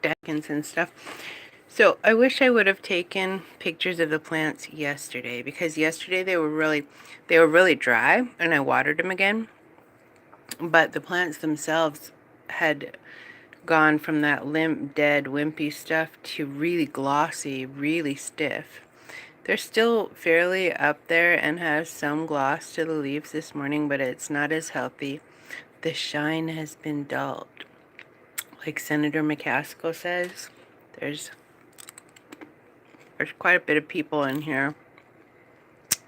Desicants and stuff. So I wish I would have taken pictures of the plants yesterday, because yesterday they were really dry, and I watered them again. But the plants themselves had gone from that limp, dead, wimpy stuff to really glossy, really stiff. They're still fairly up there and have some gloss to the leaves this morning, but it's not as healthy. The shine has been dulled. Like Senator McCaskill says, there's quite a bit of people in here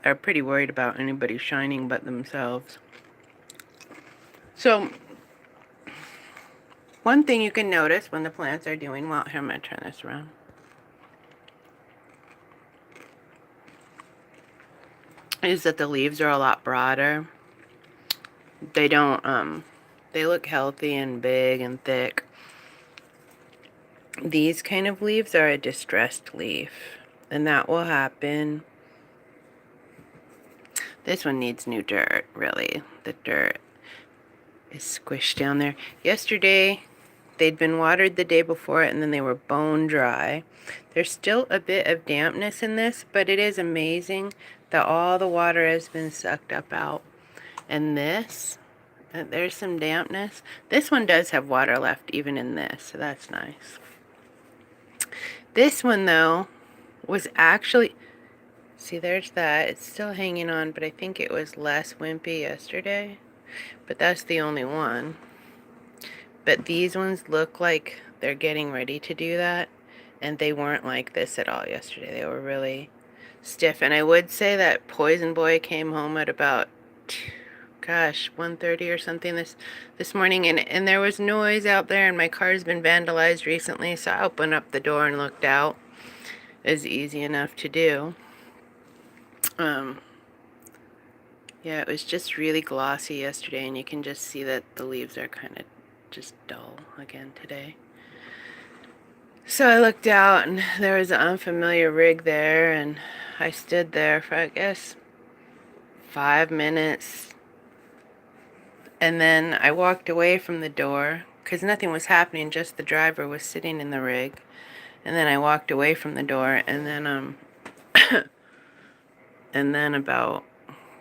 that are pretty worried about anybody shining but themselves. So, one thing you can notice when the plants are doing well, here, I'm going to turn this around. Is that the leaves are a lot broader. They don't, they look healthy and big and thick. These kind of leaves are a distressed leaf, and that will happen. This one needs new dirt, really. The dirt is squished down there. Yesterday, they'd been watered the day before, and then they were bone dry. There's still a bit of dampness in this, but it is amazing that all the water has been sucked up out. And this, there's some dampness. This one does have water left even in this, so that's nice. This one, though, was actually... See, there's that. It's still hanging on, but I think it was less wimpy yesterday. But that's the only one. But these ones look like they're getting ready to do that. And they weren't like this at all yesterday. They were really stiff. And I would say that Poison Boy came home at about, gosh, 1:30 or something this morning. And there was noise out there, and my car's been vandalized recently. So I opened up the door and looked out. It was easy enough to do. Yeah, it was just really glossy yesterday, and you can just see that the leaves are kind of just dull again today. So I looked out, and there was an unfamiliar rig there, and I stood there for, I guess, 5 minutes. And then I walked away from the door, because nothing was happening, just the driver was sitting in the rig. And then I walked away from the door, and then, and then about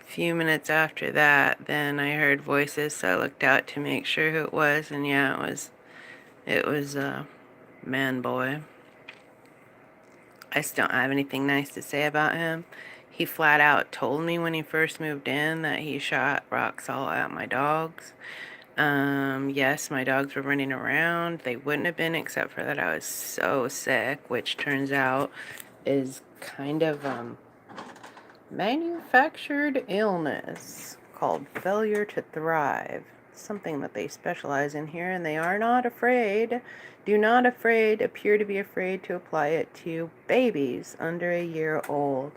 few minutes after that, then I heard voices, so I looked out to make sure who it was, and yeah, it was Man Boy. I still don't have anything nice to say about him. He flat out told me when he first moved in that he shot rock salt at my dogs. Yes, my dogs were running around. They wouldn't have been except for that I was so sick, which turns out is kind of manufactured illness called failure to thrive. Something that they specialize in here, and they are not afraid, appear to be afraid to apply it to babies under a year old.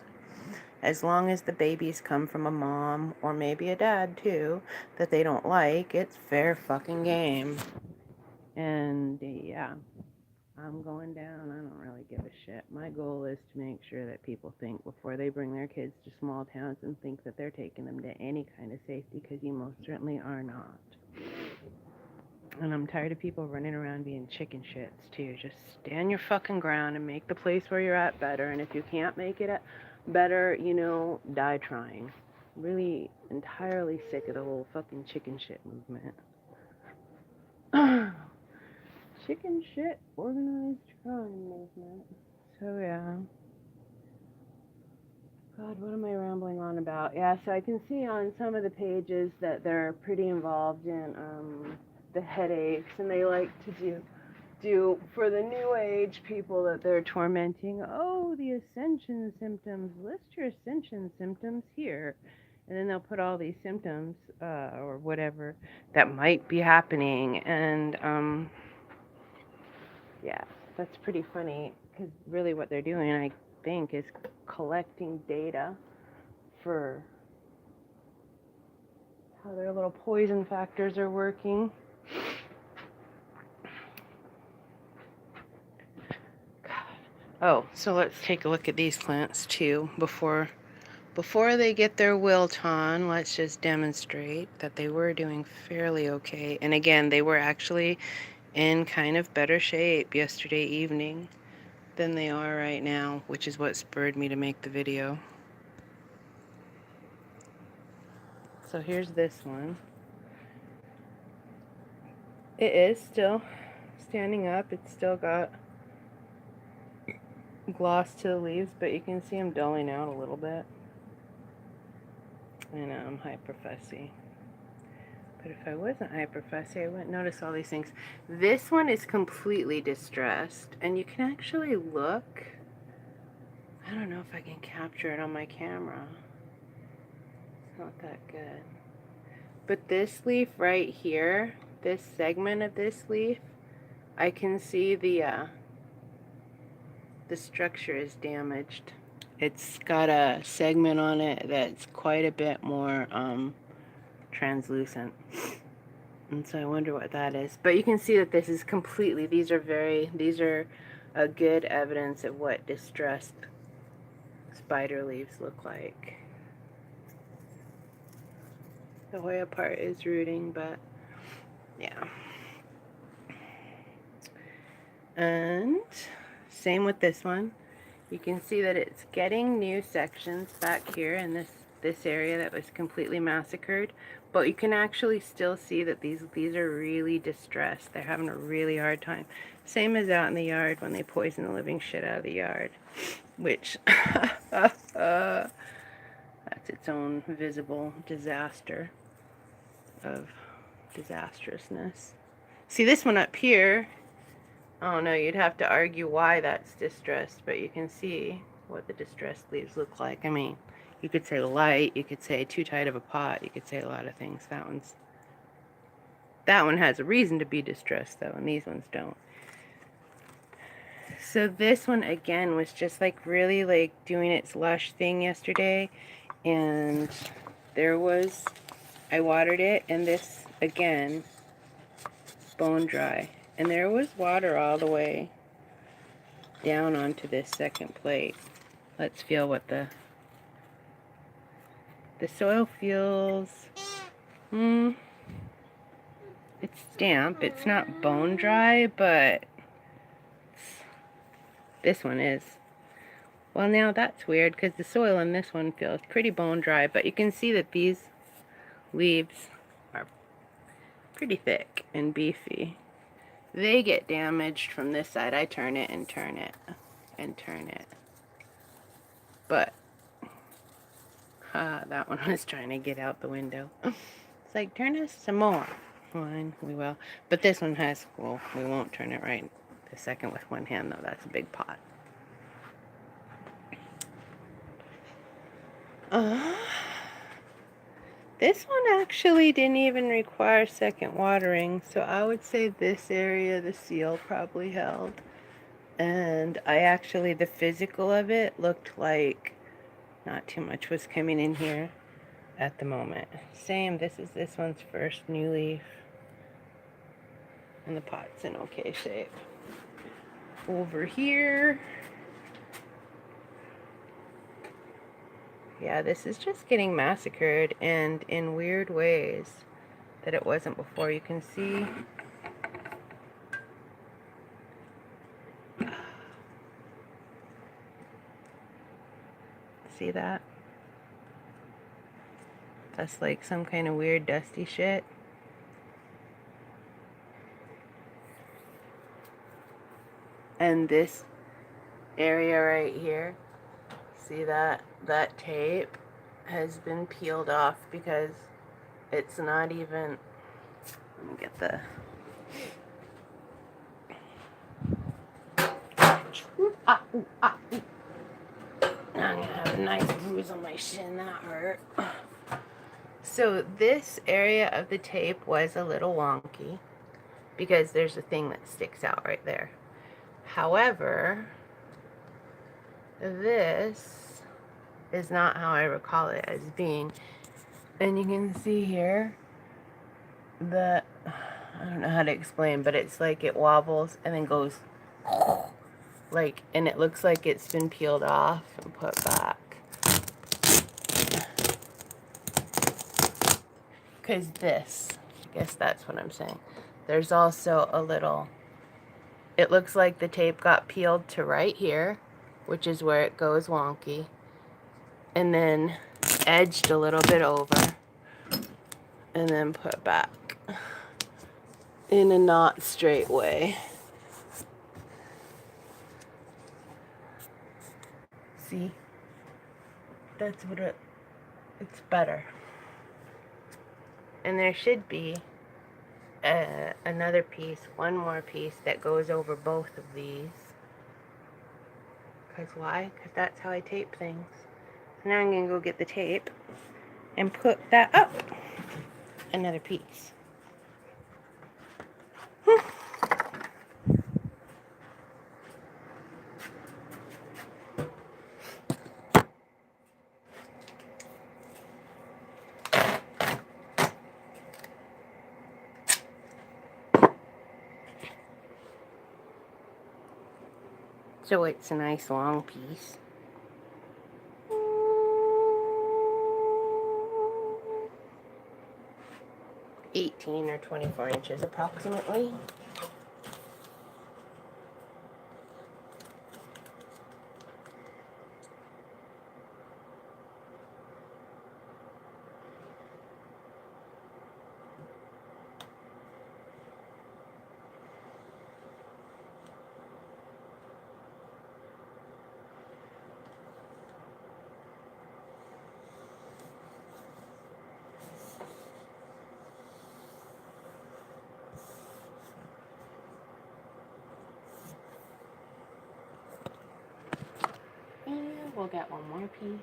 As long as the babies come from a mom, or maybe a dad too, that they don't like, it's fair fucking game. And yeah, I'm going down. I don't really give a shit. My goal is to make sure that people think before they bring their kids to small towns and think that they're taking them to any kind of safety, because you most certainly are not. And I'm tired of people running around being chicken shits, too. Just stand your fucking ground and make the place where you're at better. And if you can't make it better, die trying. Really entirely sick of the whole fucking chicken shit movement. Chicken shit organized crime movement. So yeah. God, what am I rambling on about? Yeah, so I can see on some of the pages that they're pretty involved in the headaches, and they like to do for the new age people that they're tormenting. Oh, the ascension symptoms. List your ascension symptoms here. And then they'll put all these symptoms or whatever that might be happening, and yeah, that's pretty funny, because really what they're doing, I think, is collecting data for how their little poison factors are working. God. Oh, so let's take a look at these plants too before before they get their wilt on, let's just demonstrate that they were doing fairly okay. And again, they were actually in kind of better shape yesterday evening than they are right now, which is what spurred me to make the video. So here's this one. It is still standing up. It's still got gloss to the leaves, but you can see them dulling out a little bit. I know, I'm hyper fussy. But if I wasn't hyper fussy, I wouldn't notice all these things. This one is completely distressed, and you can actually look. I don't know if I can capture it on my camera. It's not that good. But this leaf right here, this segment of this leaf, I can see the structure is damaged. It's got a segment on it that's quite a bit more translucent. And so I wonder what that is. But you can see that this is completely, these are a good evidence of what distressed spider leaves look like. The Hoya part is rooting, but yeah. And same with this one. You can see that it's getting new sections back here in this area that was completely massacred, but you can actually still see that these are really distressed. They're having a really hard time. Same as out in the yard when they poison the living shit out of the yard, which that's its own visible disaster of disastrousness. See this one up here, oh no, you'd have to argue why that's distressed, but you can see what the distressed leaves look like. I mean, you could say light, you could say too tight of a pot, you could say a lot of things. That one has a reason to be distressed though, and these ones don't. So this one again was just like really like doing its lush thing yesterday, and I watered it, and this again, bone dry. And there was water all the way down onto this second plate. Let's feel what the soil feels. It's damp. It's not bone dry, but this one is. Well, now that's weird because the soil in this one feels pretty bone dry, but you can see that these leaves are pretty thick and beefy. They get damaged from this side. I turn it and turn it and turn it. But that one was trying to get out the window. It's like, turn us some more. Fine, we will. But this one has, well, we won't turn it right the second with one hand, though. That's a big pot. This one actually didn't even require second watering, so I would say this area the seal probably held. And the physical of it looked like not too much was coming in here at the moment. Same, this is this one's first new leaf. And the pot's in okay shape. Over here, yeah, this is just getting massacred, and in weird ways that it wasn't before. You can see that? That's like some kind of weird dusty shit. And this area right here, see that tape has been peeled off because it's not even, let me get the, I'm gonna have a nice bruise on my shin, that hurt. So this area of the tape was a little wonky because there's a thing that sticks out right there. However, this is not how I recall it as being. And you can see here that, I don't know how to explain, but it's like it wobbles and then goes like, and it looks like it's been peeled off and put back. because this, I guess that's what I'm saying. There's also a little, it looks like the tape got peeled to right here, which is where it goes wonky, and then edged a little bit over, and then put back in a not straight way. See? That's what it's better. And there should be another piece, one more piece that goes over both of these. Because why? Because that's how I tape things. So now I'm going to go get the tape and put that up. Another piece. So it's a nice long piece. $18 or 24 inches approximately. And we'll get one more piece.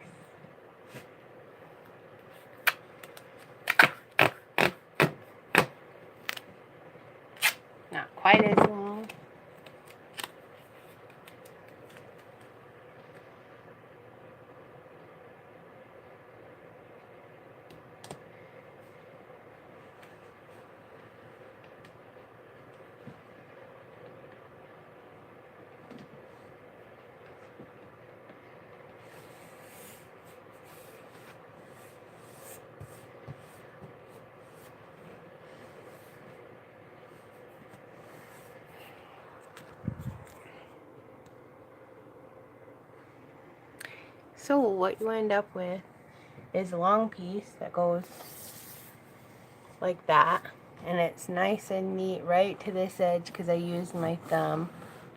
Not quite as long. So what you end up with is a long piece that goes like that, and it's nice and neat right to this edge because I used my thumb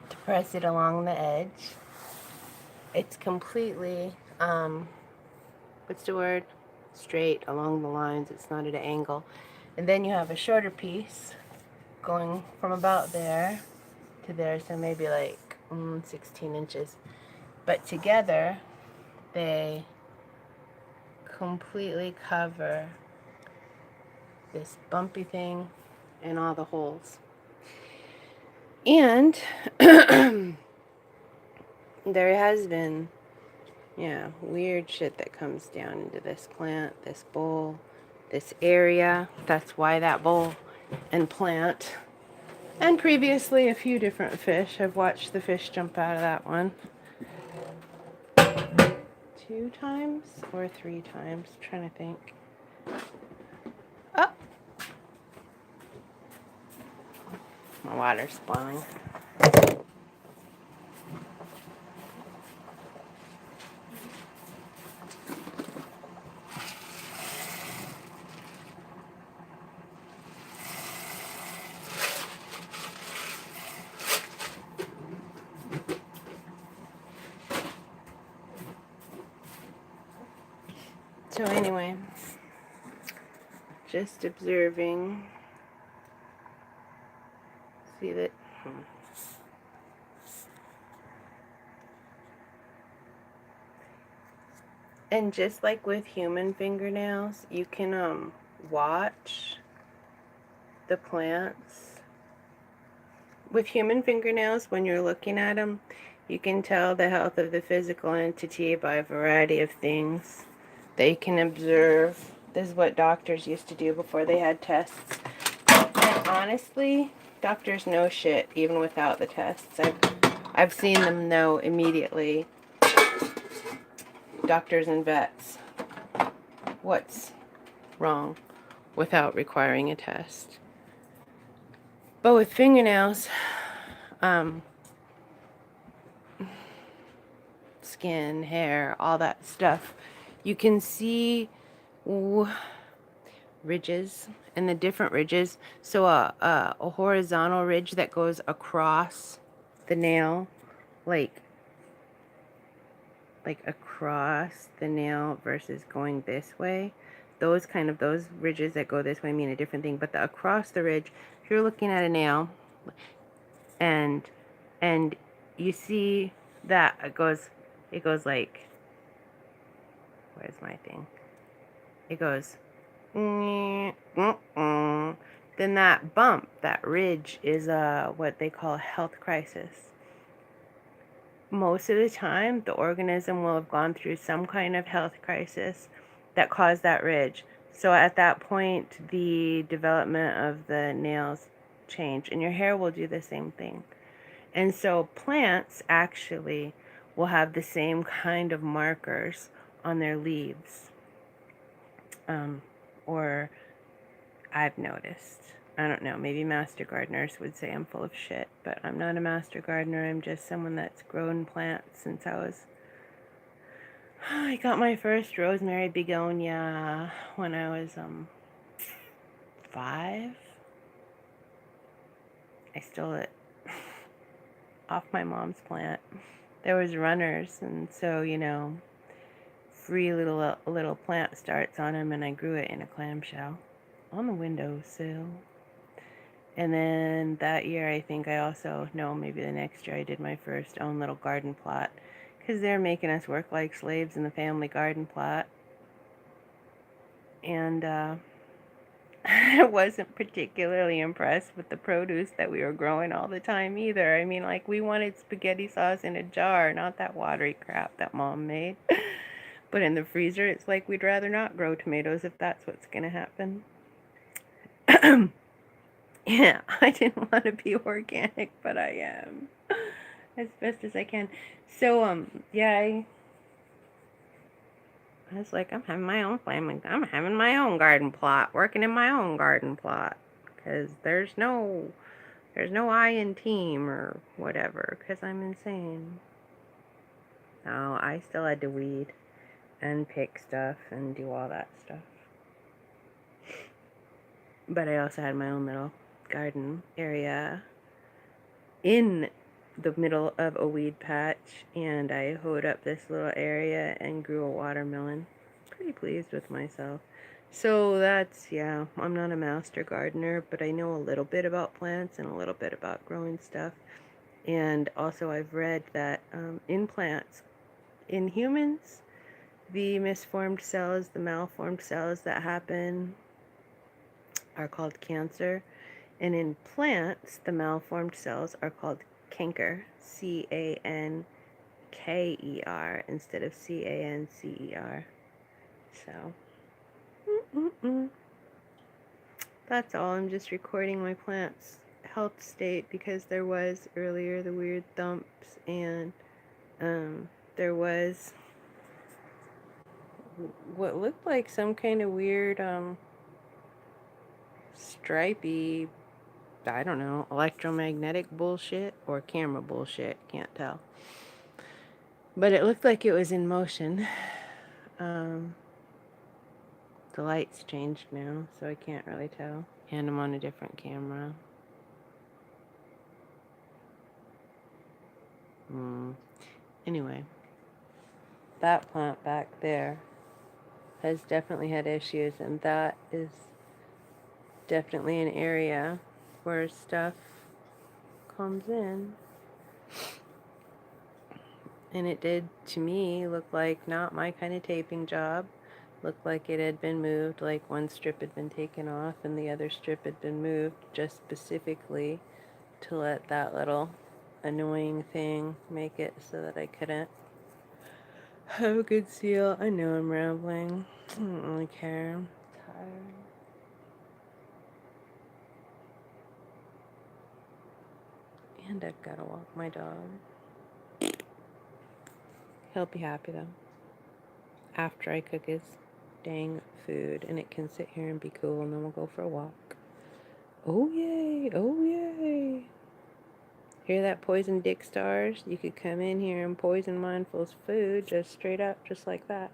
to press it along the edge. It's completely, what's the word? Straight along the lines. It's not at an angle. And then you have a shorter piece going from about there to there, so maybe like 16 inches. But together, they completely cover this bumpy thing and all the holes. And there has been, weird shit that comes down into this plant, this bowl, this area. That's why that bowl and plant, and previously a few different fish. I've watched the fish jump out of that one 2 times or 3 times. I'm trying to think. Oh! My water's boiling. So anyway, just observing. See that? And just like with human fingernails, you can watch the plants. With human fingernails, when you're looking at them, you can tell the health of the physical entity by a variety of things. They can observe. This is what doctors used to do before they had tests. And honestly, doctors know shit even without the tests. I've seen them know immediately, doctors and vets, what's wrong without requiring a test. But with fingernails, skin, hair, all that stuff, you can see ridges and the different ridges. So a horizontal ridge that goes across the nail, like across the nail versus going this way. Those ridges that go this way mean a different thing. But the across the ridge, if you're looking at a nail and you see that it goes like, where's my thing? It goes then that bump, that ridge is what they call a health crisis. Most of the time, the organism will have gone through some kind of health crisis that caused that ridge. So at that point, the development of the nails change, and your hair will do the same thing. And so plants actually will have the same kind of markers on their leaves. Or I've noticed. I don't know, maybe master gardeners would say I'm full of shit, but I'm not a master gardener. I'm just someone that's grown plants since I got my first rosemary begonia when I was 5. I stole it off my mom's plant. There was runners, and so, you know, free little plant starts on them, and I grew it in a clamshell on the windowsill. And then that year, I think maybe the next year, I did my first own little garden plot, because they're making us work like slaves in the family garden plot. And I wasn't particularly impressed with the produce that we were growing all the time either. I mean, like, we wanted spaghetti sauce in a jar, not that watery crap that Mom made. But in the freezer, it's like we'd rather not grow tomatoes if that's what's going to happen. Yeah, I didn't want to be organic, but I am. As best as I can. So, yeah, I was like, I'm having my own family. I'm having my own garden plot, working in my own garden plot. Because there's no I in team or whatever, because I'm insane. No, I still had to weed and pick stuff and do all that stuff. But I also had my own little garden area in the middle of a weed patch, and I hoed up this little area and grew a watermelon. Pretty pleased with myself. So that's, yeah, I'm not a master gardener, but I know a little bit about plants and a little bit about growing stuff. And also I've read that in plants, in humans, the misformed cells, the malformed cells that happen are called cancer. And in plants, the malformed cells are called canker, C-A-N-K-E-R, instead of C-A-N-C-E-R. So, that's all. I'm just recording my plant's health state because there was earlier the weird thumps, and there was what looked like some kind of weird stripy, I don't know, electromagnetic bullshit or camera bullshit, can't tell. But it looked like it was in motion. The lights changed now, so I can't really tell. And I'm on a different camera. Anyway, that plant back there has definitely had issues, and that is definitely an area where stuff comes in. And it did, to me, look like not my kind of taping job. Looked like it had been moved, like one strip had been taken off and the other strip had been moved just specifically to let that little annoying thing make it so that I couldn't have a good seal. I know I'm rambling. I don't really care. I'm tired. And I've got to walk my dog. He'll be happy though. After I cook his dang food, and it can sit here and be cool, and then we'll go for a walk. Oh yay, oh yay. Hear that, poison dick stars? You could come in here and poison Mindful's food just straight up, just like that.